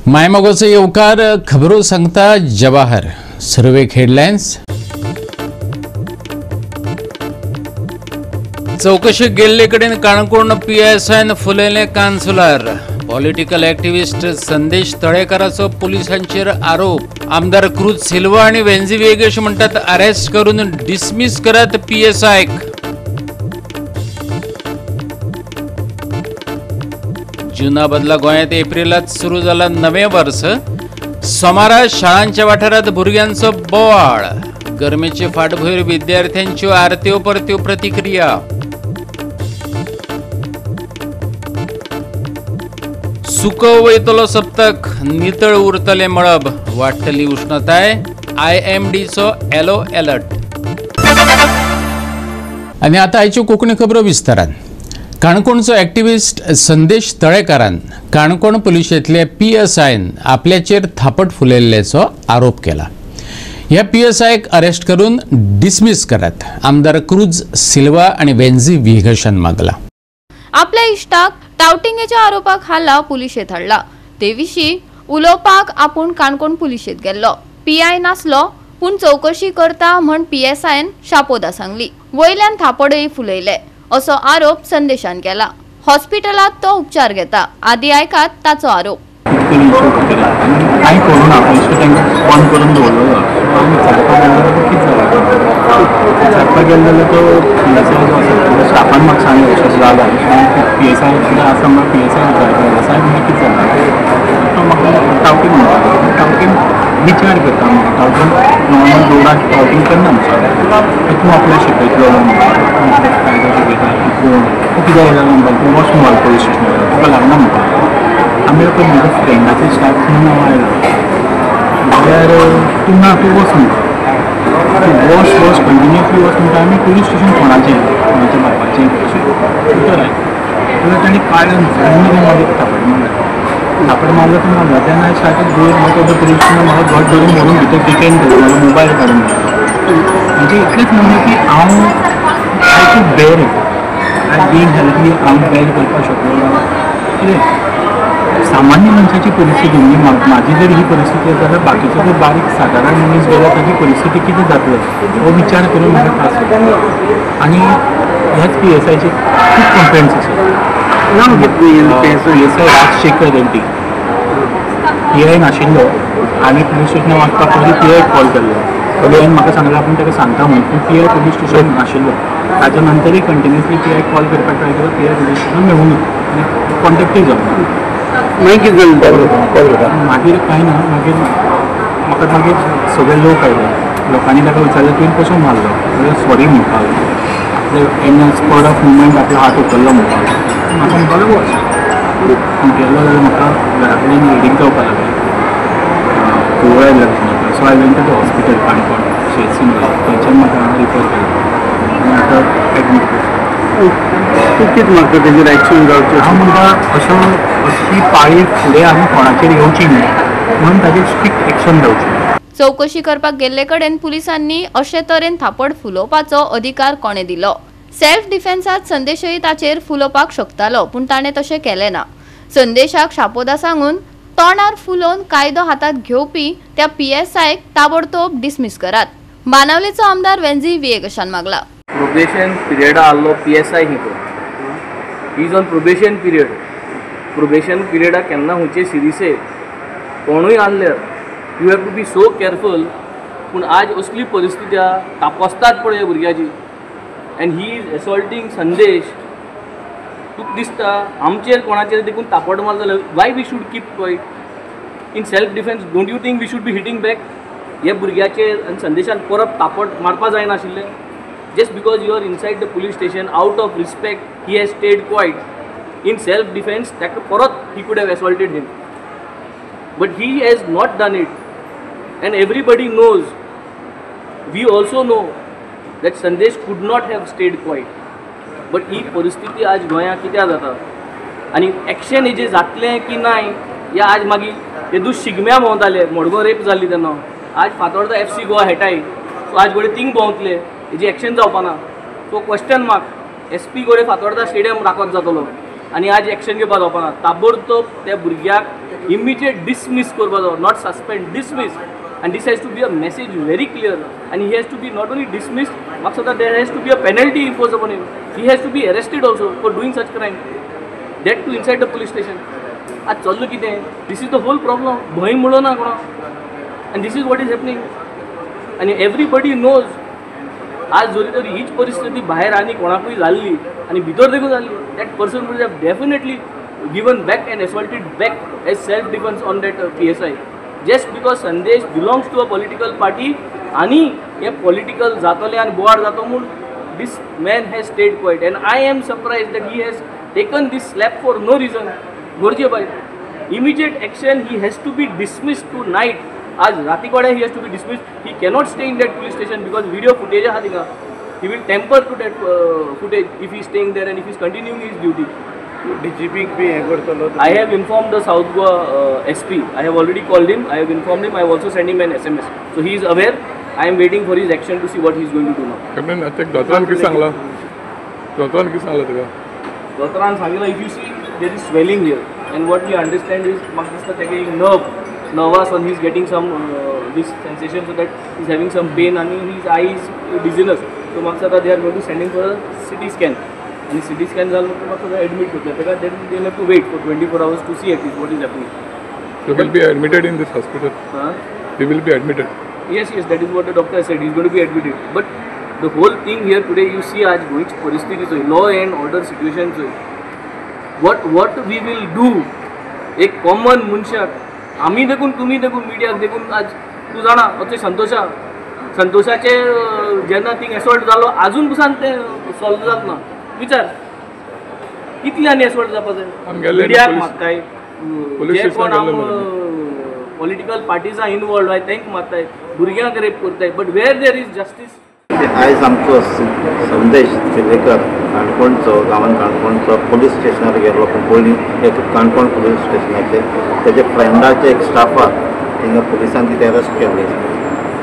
मायमोगोचे येवकार खबरो सांगता जवाहर सर्वे हेडलायन्स। चौकशी गेल्ले कडेन काणकोण PSIन फुलयले कांसुलार। पॉलिटिकल एक्टिविस्ट संदेश तळेकराचो पुलिसांचेर आरोप। आमदार क्रूज सिल्वा आणि वेंझी वेगेश म्हणतात अरेस्ट करून डिसमिस करात PSIक। जुना बदला गोंयांत एप्रिलात सुरू जाला नवे वर्स। सोमारा शाळांच्या वाठारात भुरग्यांचो बोवाळ। गरमेचे फाटभुंयेर विद्यार्थ्यांच्यो आरत्यो परत्यो प्रतिक्रिया। सुको वयतलो सप्तक, नितळ उरतले मळब, वाडटली उष्णताय, IMDचो येलो अलर्ट। आनी आतां आयच्यो कोंकणी खबरो विस्तारान। काणकोणचो एक्टिविस्ट संदेश तळेकारान काणकोण पुलिशेंतले PSIन आपल्याचेर थापट फुलयल्ल्याचो आरोप केला। ह्या PSIक अरेस्ट करून डिसमिस करात आमदार क्रूज सिल्वा आणि वेंझी वेगेशान मागला। आपल्या इश्टाक टावटिंगेच्या आरोपाक हाला पुलिशेंत हाडला। ते विशीं उलोवपाक आपूण काणकोण पुलिशेंत गेल्लो। PI नासलो पूण चौकशी करता म्हण PSIन शापोदा सांगली। वयल्यान थापडय फुलयले असो आरोप संदेशान केला। हॉस्पिटलात तो उपचार घेता। आदी आयकात ताचो आरोप। विचार करता नॉर्मल रोडाक टावटिंग करना तूं आपल्या शिकयतलो कितें जालें म्हणटा तूं वच मोबायल पुलीस स्टेशनार तुका लागना म्हणटा आमी पळय म्हज्या फ्रेंडाचे स्टाफ म्हणून हांव आयलो जाल्यार तूं ना तूं वच म्हणटा तूं वच कंटिन्युअसली वच म्हणटा आमी पुलीस स्टेशन कोणाचें बापाचें अशें उतर जाल्यार ताणें काळ्यान झडून मागीर थापड मारलो तो म्हाका तेन्ना हांवें स्टार्टेड डूईंग म्हाका तो पुलीस स्टेशनान म्हाका घट धरून व्हरून भितर डिटेन केलो म्हाका मोबायल काडून म्हणजे इतलेंच म्हणलें की हांव आय कूड बेर इट आय बीन हेल्पली हांव बेर करपाक शकलो कितें सामान्य मनशाची परिस्थिती म्हणजे म्हाजी जर ही परिस्थिती आसा जाल्यार बाकीचो जर बारीक सादारण मनीस गेलो ताची परिस्थिती कितें जातलो हो विचार करून म्हाका त्रास जाता आनी ह्याच PSIचे खूब कंप्लेंट्स आसात। PSI राजशेखर रेड्डी PI नाशिल्लो आनी पुलीस स्टेशनार वचपाक पयलीं PI कॉल केल्लो पयलीं हांवें म्हाका सांगलें आपूण ताका सांगता म्हणून पूण PI पुलीस स्टेशन नाशिल्लो ताच्या नंतरय कंटिन्युअसली PI कॉल करपाक ट्राय केलो PI पुलीस स्टेशन मेळूंक ना आनी कॉन्टेक्टूय जावना मागीर कितें जालें मागीर कांय ना मागीर म्हाका मागीर सगळे लोक आयले लोकांनी ताका विचारलें तुवें कसो मारलो जाल्यार सॉरी म्हणपाक लागलो इन स्पॉट ऑफ मुवमेंट आपलो हात उखल्लो म्हणपाक म्हाका म्हणपाक लागलो गेलो जाल्यार म्हाका घरा कडेन रिडींग जावपाक लागलें कुवळ आयल्या सो हांव वेंट टू हॉस्पिटल काणकोण शेर्सीन थंयच्यान म्हाका हांगा रिफर केलो आनी आतां एडमीट केलो। तूं कितें म्हाका तेजेर एक्शन जावचें हांव म्हणटा अशी पाळी फुडें आमी कोणाचेर येवची न्ही म्हणून ताजेर स्ट्रिक्ट एक्शन जावचें। चौकशी करपाक गेल्ले कडेन पुलिसांनी अशे तरेन थापड फुलोवपाचो अधिकार कोणे दिलो। सेल्फ डिफेन्सात संदेशय ताचेर फुलोवपाक शकतालो पूण ताणें तशें केलें ना। संदेशाक शापोदा सांगून तोंडार फुलोवन कायदो हातात घेवपी त्या PSIक ताबडतोब डिसमिस करात। बाणावलेचो आमदार वेंझी वेगेशान मागला। प्रोबेशन पिरियड आल्लो PSI he is on probation period. Probation पिरियडाक केन्ना हुंचे सिरीसे कोणूय आसल्यार you have to be so careful पूण आज असली परिस्थिती तापसतात पळय भुरग्याची एंड ही इज असॉल्टिंग संदेश तुका दिसता आमचेर कोणाचेर देखून तापड मारलो जाल्यार why we should keep quiet in self defence don't you think we should be hitting back हे भुरग्याचेर आनी संदेशान परत तापड मारपा जायनाशिल्लें just because you are inside the police station out of respect he has stayed quiet in self defence ताका परत he could have assaulted him but he has not done it and everybody knows we also know that Sandesh could not have stayed quiet. But ही परिस्थिती आज गोंया कित्याक जाता आनी action हेजें जातलें की नाय या आज मागीर हे दीस शिगम्या भोंवताले मडगांव रेप जाल्ली तेन्ना आज फातोर्डा FC गोवा हेटाय सो आज घोडे थिंग भोंवतले हेजी एक्शन जावपाना so question mark SP Ghode Fatorda stadium राखत जातलो आनी आज एक्शन घेवपाक जावपाना ताबडतोब त्या भुरग्याक immediate dismiss करपाचो, not suspend, dismiss. And this has to be a message very clear. And he has to be not only dismissed, but there has to be a penalty imposed upon him. He has to be arrested also for doing such crime. That too inside the police station. आज चल्लो कितें? This is the whole problem. भंय म्हणलो ना कोणा. And this is what is happening. And everybody knows. आज जरी तरी हीच परिस्थिती भायर आनी कोणाकूय जाल्ली आनी भितर देखून जाल्ली, that person would have definitely given back and assaulted back as self-defense on that PSI. Just because Sandesh belongs to a political party आणि हे political जातले आणि बोवाड जातो म्हणून this man has stayed quiet. And I am surprised that he has taken this slap for no reason. Gorje bhai, immediate action, he has to be dismissed tonight. आज रातीकोडे he has to be dismissed. He cannot stay in that police station because video footage आहा थिंगा. He will tamper to that footage if he is staying there and if he is continuing his duty. DGP भी हे करतलो. I have informed the South Goa SP. I have already called him. I have informed him. I have also sent him an SMS. So he is aware. I am waiting for his action to see what he is going to do now. Captain, आता दोतरान कितें सांगला? दोतरान कितें सांगला तुका? दोतरान सांगितलं, if you see there is swelling here and what we understand is म्हाका दिसता तेका एक nervous and he is getting some this sensation so that he is having some pain and his eye is dizziness. So म्हाका दिसता they are going to send him for a CT scan. And CT scan जालो तर म्हाका admit करतले. तेका then they will have to wait for 24 hours to see at least what is happening. He will be admitted in this hospital. He will be admitted. Yes, that is what the doctor said. He is going to be admitted. But the whole thing here today, you see, आज गोंयची परिस्थिती चोय, law and order situation चोय. What we will do? एक common मनशाक, आमी देखून तुमी देखून मिडियाक देखून आज तूं जाणा अशें संतोषाचे जेन्ना थिंग एसॉल्ट जालो आजून पसून ते सॉल्व जात ना. विचार कितली आनी एसॉल्ट जावपा जाय? मिडियाक मागताय, जे कोण political parties are involved, I think मारताय, भुरग्यांक रेप करताय, but where there is justice. आयज आमचो संदेश शिलेकर काणकोणचो गांवांत काणकोणचो पुलीस स्टेशनार गेलो. पूण पयलीं एक काणकोण पुलीस स्टेशनाचेर तेजे फ्रेंडाचे एक स्टाफाक थिंगा पुलिसान तिथे अरेस्ट केल्ली.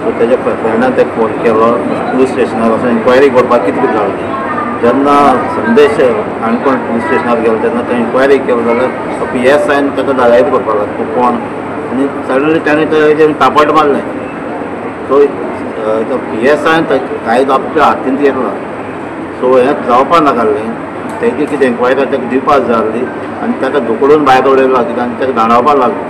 सो तेजे फ्रेंडान तेका फोन केलो पुलीस स्टेशनार वचून इन्क्वायरी करपाक कितें कितें जालें. जेन्ना संदेश काणकोण पुलीस स्टेशनार गेलो तेन्ना थंय इन्क्वायरी केलो जाल्यार PSIन ताका धाडायत करपाक लागलो तूं कोण. आनी सडनली ताणें तेजेर तापट मारलें. सो PSIन कायदो आपल्या हातीन घेतला. सो हें जावपा नाकाल्लें. तेगे कितें इन्क्वायरी ताका दिवपाक जाय आसली आनी ताका धुकलून भायर उडयलो कित्याक आनी ताका धाडावपाक लागलो.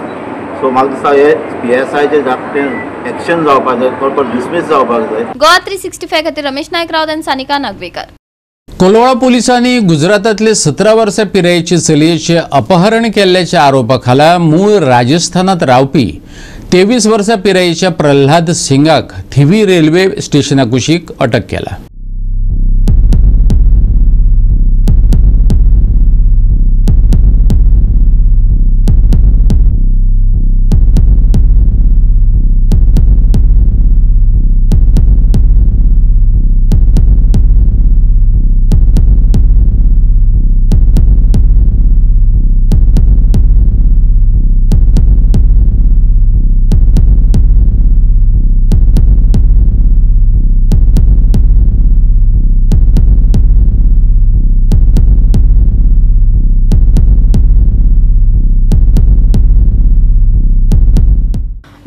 सो म्हाका दिसता हे PSIचें धाकटें एक्शन जावपाक जाय, तो डिसमीस जावपाक जाय. गोवा 365 खातीर रमेश नायक रावत आनी सानिका नागवेकर. कोलवाळा पोलिसांनी गुजरातातले 17 वर्सां पिरायेचे चलयेचे अपहरण केल्ल्याच्या आरोपाखाला मूळ राजस्थानात रावपी 23 वर्सां पिरायेच्या प्रल्हाद सिंगाक थिवी रेल्वे स्टेशनाकुशीक अटक केला.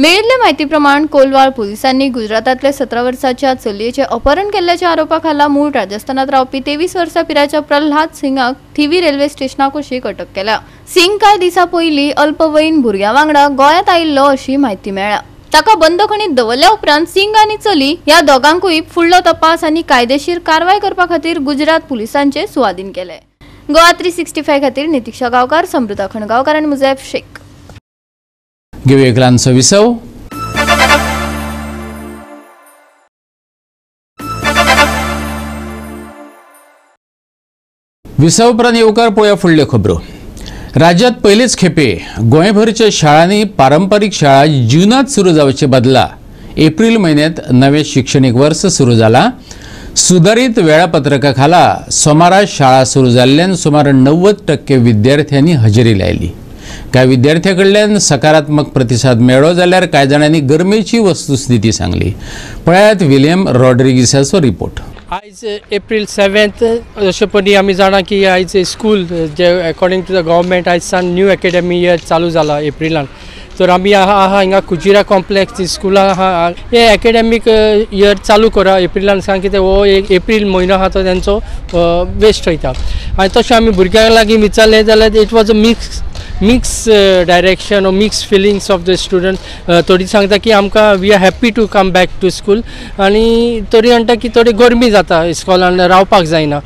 मेळिल्ले म्हायती प्रमाण कोलवाळ पोलिसांनी गुजरातातल्या 17 वर्साच्या चलयेचे अपहरण केल्ल्याच्या आरोपाखाला मूळ राजस्थानात रावपी 23 वर्सां पिरायेच्या प्रल्हाद सिंगाक थिवी रेल्वे स्टेशनाकुशीक अटक केल्या. सिंग कांय दिसा पयलीं अल्पवयीन भुरग्यां वांगडा गोंयांत आयिल्लो अशी म्हायती मेळ्ळ्या. ताका बंदखणीत दवरल्या उपरांत सिंग आनी चली ह्या दोगांकूय फुडलो तपास आनी कायदेशीर कारवाय करपा खातीर गुजरात पुलिसांचे सुवाधीन केले. गोवा 365 खातीर नितीक्षा गांवकार, समृद्धा खणगांवकार आनी मुझैफ शेख. घेऊया एक ल्हानसो विसव. विसव उपरांत येवकार पळोवया फुडल्यो खबरो. राज्यांत पयलेच खेपे गोंयभरच्या शाळांनी पारंपारीक शाळा जूनात सुरू जावचे बदला एप्रिल म्हयन्यांत नवे शिक्षणीक वर्स सुरू जाला. सुधारित वेळापत्रका खाला सोमारा शाळा सुरू जाल्ल्यान सुमार 90% विद्यार्थ्यांनी हजेरी लायली. कांय विद्यार्थ्यां कडल्यान सकारात्मक प्रतिसाद मेळ्ळो जाल्यार कांय जाणांनी गरमेची वस्तुस्थिती सांगली. पळयात विलियम रॉड्रिगीसाचो रिपोर्ट. आयज एप्रील 7th अशें परी आमी जाणा की आयज स्कूल जे अकॉर्डिंग टू द गव्हर्मेंट आयज सान न्यू अकॅडमी इयर चालू जाला एप्रिलान. तर आमी आहा हिंगा कुजिरा कॉम्प्लेक्स स्कुलां आहा हे अकॅडमीक इयर चालू करा एप्रिलान सांग कितें हो एक एप्रील म्हयनो आहा तो तेंचो वेस्ट वयता. आनी तशें आमी भुरग्यांक लागीं विचारलें जाल्यार it was a mix direction और mix feelings of the student. थोडी सांगता की आमकां we are happy to come back to school आनी थोडी म्हणटा की थोडी गरमी जाता इस्कॉलान रावपाक जायना.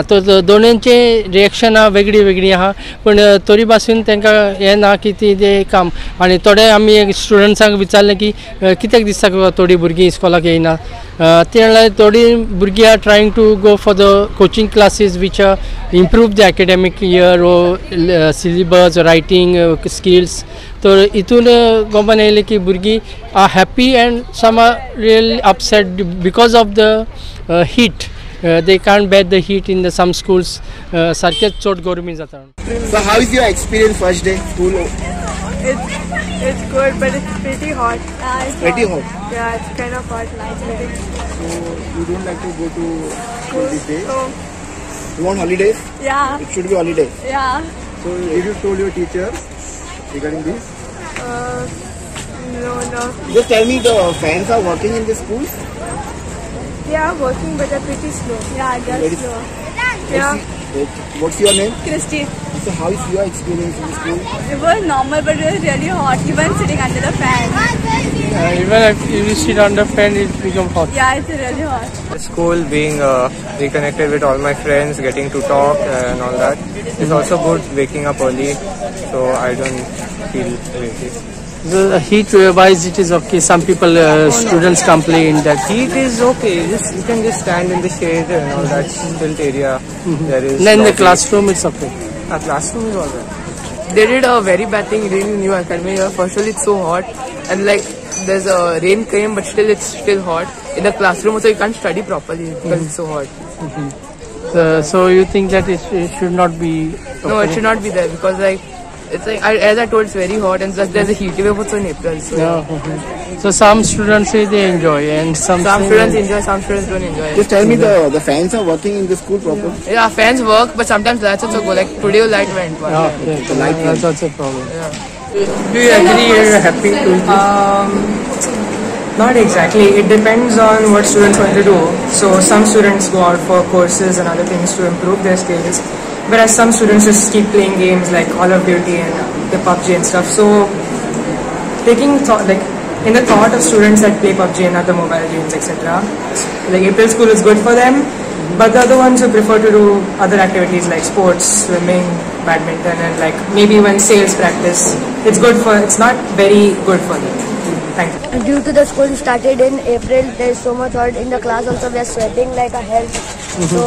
तर दोनींचे रिएक्शनां वेगळी वेगळी आहा पण तरी पासून तांकां हें ना की ते काम. आनी थोडे आमी एक स्टुडंट्सांक विचारलें की कित्याक दिसता थोडी भुरगीं इस्कॉलाक येयना. ते म्हणल्यार थोडी भुरगीं are trying to go for the coaching classes which are improve the academic year ओ सिलेबस रायटिंग स्किल्स. तर हितून गमन येयलें की भुरगीं are happy and some are really upset because of the heat. They can't bear the heat in some schools. सारकेच चड गरमी जाता. So how is your experience first day school? It's good, but it's pretty hot. It's Pretty hot. Yeah, it's kind of hot. Nice. So you don't like to go to school this day? So You want holidays? yeah, It should be holidays. yeah. So did you told your teachers regarding this? No. Just tell me, the fans are working in the school? They are working, but they're pretty slow. Yeah, they're Very slow. What's Yeah, What's your name? Christy. So how is your experience in the school? It was normal, but it was really hot. Even sitting under the fan. Even if you sit under fan it become hot. Yeah, it's really hot. School, being reconnected with all my friends, getting to talk and all that. It's also good waking up early, so I don't feel lazy. The heat wise it is okay. Some people students complain that Heat is okay. You can just stand in the shade and all that built area. There is. in the lobby. classroom it's okay. Classroom is alright. They did a very bad thing in the new academy year. First of all, it's so hot, and like there's a rain came, but still it's still hot. In the classroom also you can't study properly because it's so hot. So you think that it should not be? No, it should not be there because like it's like as I told, it's very hot, and plus there's a heat wave also in April. So, So some students say they enjoy, and some students enjoy, some students don't enjoy. Just tell me, the fans are working in the school proper? Yeah, fans work, but sometimes lights also go. Like today, light went. That's also a problem. Do you agree? Are you happy to? Not exactly. It depends on what students want to do. So some students go out for courses and other things to improve their skills, whereas some students just keep playing games like Call of Duty and the PUBG and stuff. So taking thought, like in the thought of students that play PUBG and other mobile games, etc., like April School is good for them, but the other ones who prefer to do other activities like sports, swimming, badminton, and like maybe even sales practice, it's not very good for them. Thank you. Due to the school started in April, there is so much hot in the class. Also, we are sweating like a hell. So,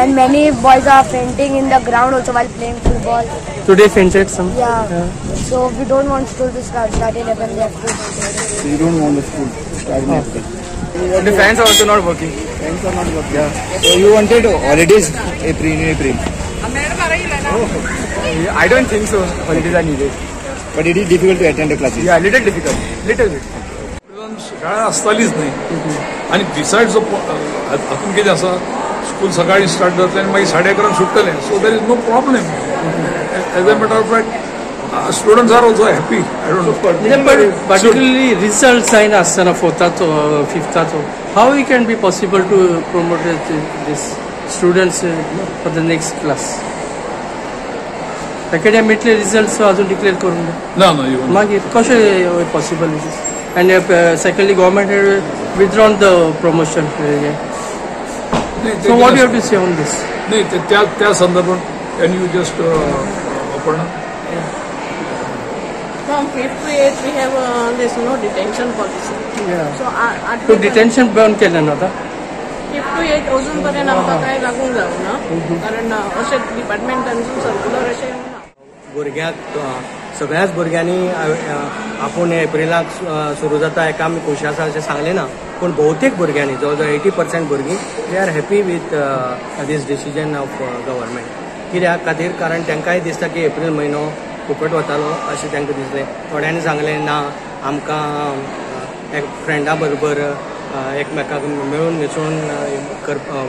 and many boys are fainting in the ground also while playing football. Today fainted some. Yeah. So we don't want school to start in April. We have to. So you don't want the school to start in April? The fans are also not working. Fans are not working. Yeah. So you wanted holidays in April? I don't think so. Holidays are needed. But it is difficult to attend the classes. Yeah, little difficult. Little bit. शाळा आसतालीच न्ही आनी बिसायड जो हातून कितें आसा school सकाळी start जातलें आनी मागीर 11:30 सुट्टलें so there is no problem as a matter of fact students are also happy I don't know Particularly results sign asana 4th or 5th. How it can be possible to promote this students for the next class? Academically results अजून declare करून ना मागीर कशें possible it is and secondly government had withdrawn the promotion. So what do you have to say on this? नाही त्या संदर्भात can you just आपण From 5th to 8th, we have this detention policy. Yeah. So तो detention बंद केलं ना आता 5th to 8th अजूनपर्यंत आमकां काय लागूंक जावना कारण अशें डिपार्टमेंटांसून सर्क्युलर अशें येवना. भुरग्यांक सगळ्याच भुरग्यांनी आपूण एप्रिलाक सुरू जाता हेका आमी खुशी आसा अशें सांगलें ना पूण भोवतेक भुरग्यांनी जवळ 80% भुरगीं they are happy with this decision of government. कित्याक खातीर कारण तांकांय दिसता की एप्रील म्हयनो फुकट वतालो अशें तांकां दिसलें. थोड्यांनी सांगलें ना आमकां एक फ्रेंडा बरोबर एकमेकाक मेळून मिसळून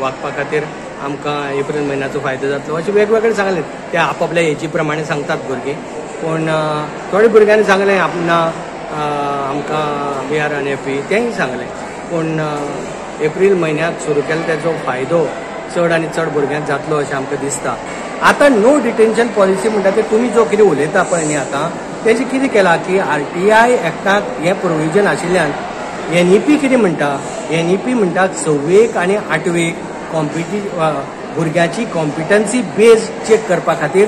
वागपा खातीर आमकां एप्रील म्हयन्याचो फायदो जातलो अशें वेगवेगळे सांगलें. ते आपापल्या हेजी प्रमाणे सांगतात भुरगीं, पूण थोड्या भुरग्यांनी सांगलें आमकां वी आर अनहॅपी तेंय सांगलें. पूण एप्रील म्हयन्याक सुरू केलो तेजो फायदो चड आनी चड भुरग्यांक जातलो अशें आमकां दिसता. आतां नो डिटेन्शन पॉलिसी म्हणटा ते तुमी जो कितें उलयता पळय न्ही आतां तेजें कितें केलां की RTI एक्टाक हें प्रोविजन आशिल्ल्यान NEP कितें म्हणटा, NEP म्हणटा 6वीक आनी 8वीक भुरग्याची कॉम्पिटन्सी बेज चेक करपा खातीर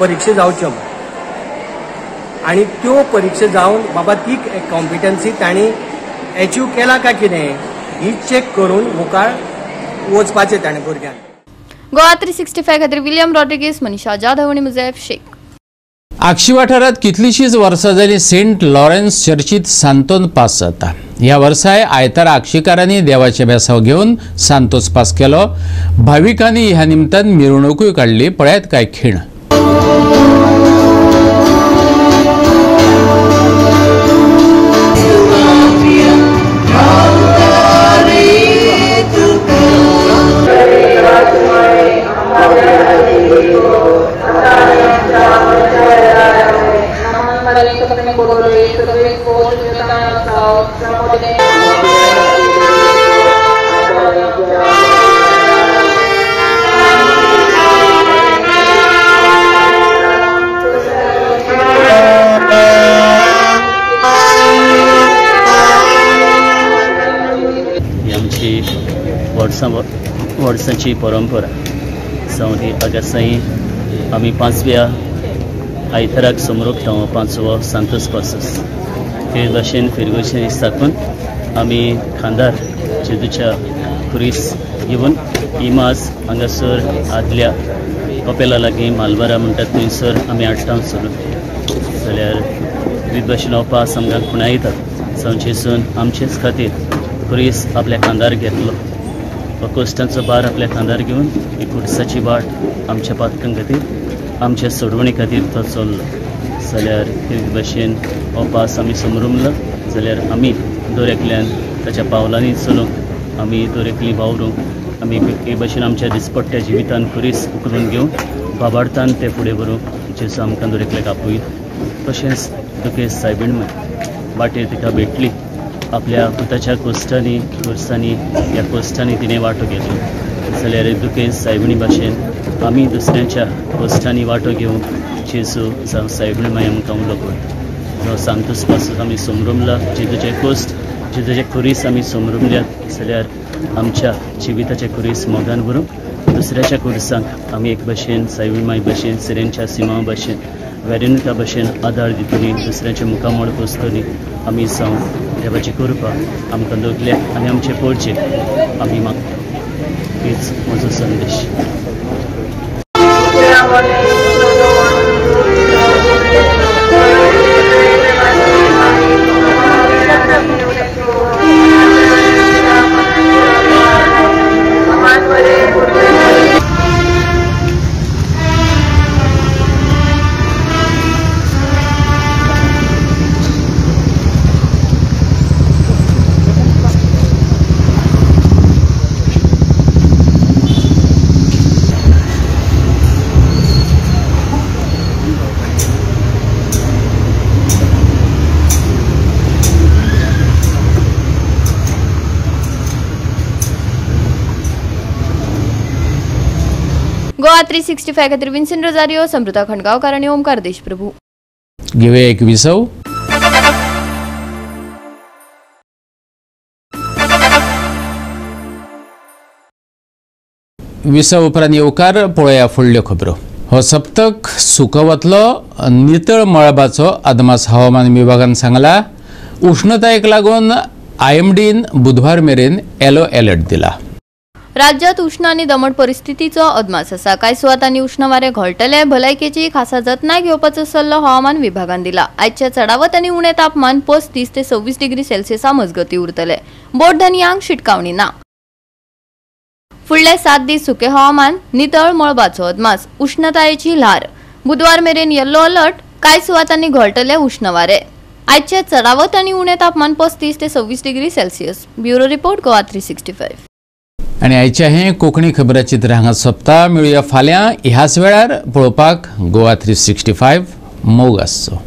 परिक्षा जावच्यो आनी त्यो परिक्षा जावन बाबा ती कॉम्पिटन्सी तांणी एचीव केला काय कितें ही चेक करून मुखार वचपाचें ताणें भुरग्यांक. गोवा 365 खातीर विलियम रॉड्रिगीस, मनीषा जाधव आनी मुझैफ शेख. आक्षी वाठारांत कितलीशींच वर्सां जालीं सेंट लॉरेन्स चर्चीत सांतोन पास जाता. ह्या वर्साय आयतारा आक्षीकारांनी देवाचे बेसांव घेवन सांतोस पास केलो. भाविकांनी ह्या निमतान मिरवणूकूय काडली. पळयात कांय खीण. वर्साची परंपरा जावन ही अगासाई आमी 5व्या आयताराक समरोकता 5वो सांतोस पासस. हे भाशेन फिरगोशें साकून आमी खांदार जेजूच्या खुरीस घेवन इमाज हांगासर आदल्या कपेला लागीं मालबारा म्हणटात थंयसर आमी हाडटा सोडून. जाल्यार विविध भाशेन हो पास आमकां खुणायतात जावन जेजून आमचेच खातीर खुरीस आपल्या खांदार घेतलो. कोश्टांचो भार आपल्या खांदार घेवन ही खुर्साची वाट आमच्या पातकां खातीर आमच्या सोडवणी खातीर तो चल्लो. जाल्यार हे भाशेन हो पास आमी समरुमलो जाल्यार आमी दरेकल्यान ताच्या पावलांनी चलूंक आमी दरेकली वावरूंक आमी हे भाशेन आमच्या दिसपट्ट्या जिवितान खुरीस उखलून घेवन बाबार्थान ते फुडें व्हरूंक जेजू आमकां दरेकल्याक आपयलो. तशेंच दुखेस्त सायबीण वाटेर तिका भेटली. आपल्या पुताच्या कोश्टांनी खुर्सांनी ह्या कोश्टांनी तिणें वांटो घेतलो. जाल्यार दुखेस्त सायबीणी भाशेन आमी दुसऱ्यांच्या कोश्टांनी वांटो घेवंक जेजू जावं सायबीण माय आमकां उलो करता. जो सांतोस पासून आमी समरुमला जेजूचे कोश्ट जेजूचे खुरीस आमी समरुमल्यात जाल्यार आमच्या जिविताचे खुरीस मोगान व्हरूंक दुसऱ्याच्या खुर्सांक आमी एक भाशेन सायबीण माय भाशेन सिरेंच्या सिमा भाशेन वेरेनुका भाशेन आदार दितली. दुसऱ्याचे मुखामोळ पोसतली आमी जावं देवाची कृपा आमकां दोगल्या आनी आमचे पोरचे आमी मागता. हीच म्हजो संदेश. गोवा 365 खातीर विन्सेंट रोजारियो, समृद्धा खंडगांवकार आनी ओमकार देशप्रभू. घेवया एक विसव. विसव उपरांत येवकार पळोवया फुडल्यो खबरो. हो सप्तक सुको वतलो. नितळ मळबाचो अदमास हवामान विभागान सांगला. उष्णतायेक लागून IMDन बुधवार मेरेन येलो अलर्ट दिला. राज्यात उष्ण आणि दमट परिस्थितीचो अदमास आसा. कांय सुवातांनी उष्ण वारे घोळटले. भलायकेची खासा जतनाय घेवपाचो सल्लो हवामान विभागान दिला. आयच्या चडावत आनी उणें तापमान 35 ते 26 डिग्री सेल्सियसा मजगती उरतले. बोट धनयांक शिटकावणी ना. फुडले 7 दीस सुके हवामान, नितळ मळबाचो अदमास, उष्णतायेची ल्हार. बुधवार मेरेन येल्लो अलर्ट. कांय सुवातांनी घोळटले उष्ण वारे. आजचे चढावत आणि उणे तापमान 35 ते 26 degree Celsius. Bureau report Goa 365. आणि आयचे हे कोंकणी खबराचित्र हांगा सोंपता. मेळुया फाल्यां ह्याच वेळार पळोवपाक गोवा 365 मोग आसचो.